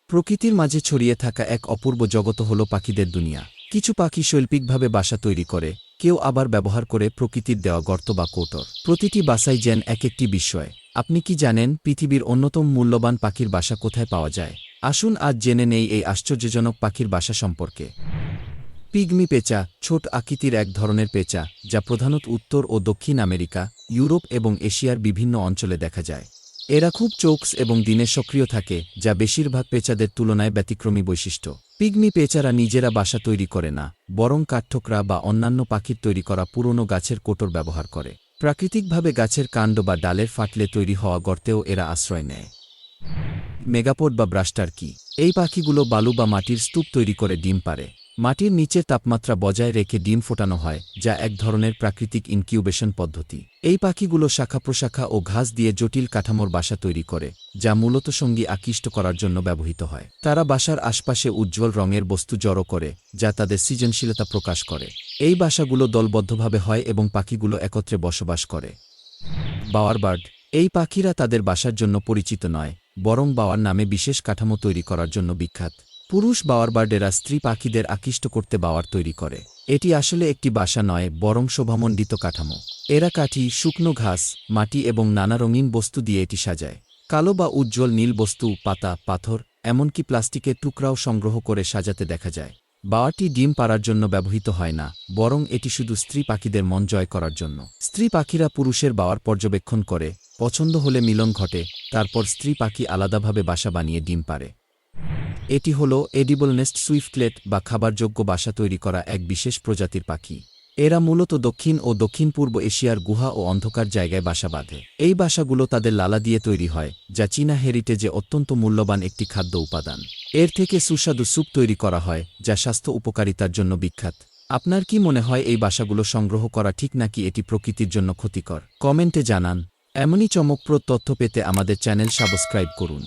প্রকৃতির মাঝে ছড়িয়ে থাকা এক অপূর্ব জগৎ হল পাখিদের দুনিয়া। কিছু পাখি শৈল্পিকভাবে বাসা তৈরি করে, কেউ আবার ব্যবহার করে প্রকৃতির দেওয়া গর্ত বা কৌটর। প্রতিটি বাসাই যেন এক একটি বিস্ময়। আপনি কি জানেন পৃথিবীর অন্যতম মূল্যবান পাখির বাসা কোথায় পাওয়া যায়? আসুন আজ জেনে নেই এই আশ্চর্যজনক পাখির বাসা সম্পর্কে। পিগমি পেঁচা ছোট আকৃতির এক ধরনের পেঁচা, যা প্রধানত উত্তর ও দক্ষিণ আমেরিকা, ইউরোপ এবং এশিয়ার বিভিন্ন অঞ্চলে দেখা যায়। এরা খুব চৌকস এবং দিনে সক্রিয় থাকে, যা বেশিরভাগ পেঁচাদের তুলনায় ব্যতিক্রমী বৈশিষ্ট্য। পিগমি পেঁচারা নিজেরা বাসা তৈরি করে না, বরং কাঠঠোকরা বা অন্যান্য পাখির তৈরি করা পুরনো গাছের কোটর ব্যবহার করে। প্রাকৃতিকভাবে গাছের কাণ্ড বা ডালের ফাটলে তৈরি হওয়া গর্তেও এরা আশ্রয় নেয়। মেগাপোড বা ব্রাস্টার কি? এই পাখিগুলো বালু বা মাটির স্তূপ তৈরি করে ডিম পাড়ে। মাটির নিচের তাপমাত্রা বজায় রেখে ডিম ফোটানো হয়, যা এক ধরনের প্রাকৃতিক ইনকিউবেশন পদ্ধতি। এই পাখিগুলো শাখা প্রশাখা ও ঘাস দিয়ে জটিল কাঠামোর বাসা তৈরি করে, যা মূলত সঙ্গী আকৃষ্ট করার জন্য ব্যবহৃত হয়। তারা বাসার আশপাশে উজ্জ্বল রঙের বস্তু জড়ো করে, যা তাদের সৃজনশীলতা প্রকাশ করে। এই বাসাগুলো দলবদ্ধভাবে হয় এবং পাখিগুলো একত্রে বসবাস করে। বাওয়ারবার্ড। এই পাখিরা তাদের বাসার জন্য পরিচিত নয়, বরং বাওয়ার নামে বিশেষ কাঠামো তৈরি করার জন্য বিখ্যাত। পুরুষ বাওয়ারবার্ডেরা স্ত্রী পাখিদের আকৃষ্ট করতে বাওয়ার তৈরি করে। এটি আসলে একটি বাসা নয়, বরং শোভামণ্ডিত কাঠামো। এরা কাঠি, শুকনো ঘাস, মাটি এবং নানা রঙিন বস্তু দিয়ে এটি সাজায়। কালো বা উজ্জ্বল নীল বস্তু, পাতা, পাথর, এমনকি প্লাস্টিকের টুকরাও সংগ্রহ করে সাজাতে দেখা যায়। বাওয়ারটি ডিম পাড়ার জন্য ব্যবহৃত হয় না, বরং এটি শুধু স্ত্রী পাখিদের মন জয় করার জন্য। স্ত্রী পাখিরা পুরুষের বাওয়ার পর্যবেক্ষণ করে, পছন্দ হলে মিলন ঘটে, তারপর স্ত্রী পাখি আলাদাভাবে বাসা বানিয়ে ডিম পাড়ে। এটি হল এডিবল নেস্ট সুইফটলেট বা খাবারযোগ্য বাসা তৈরি করা এক বিশেষ প্রজাতির পাখি। এরা মূলত দক্ষিণ ও দক্ষিণ-পূর্ব এশিয়ার গুহা ও অন্ধকার জায়গায় বাসা বাঁধে। এই বাসাগুলো তাদের লালা দিয়ে তৈরি হয়, যা চীনা হেরিটেজে অত্যন্ত মূল্যবান একটি খাদ্য উপাদান। এর থেকে সুস্বাদু স্যুপ তৈরি করা হয়, যা স্বাস্থ্য উপকারিতার জন্য বিখ্যাত। আপনার কি মনে হয় এই বাসাগুলো সংগ্রহ করা ঠিক নাকি এটি প্রকৃতির জন্য ক্ষতিকর? কমেন্টে জানান। এমনই চমকপ্রদ তথ্য পেতে আমাদের চ্যানেল সাবস্ক্রাইব করুন।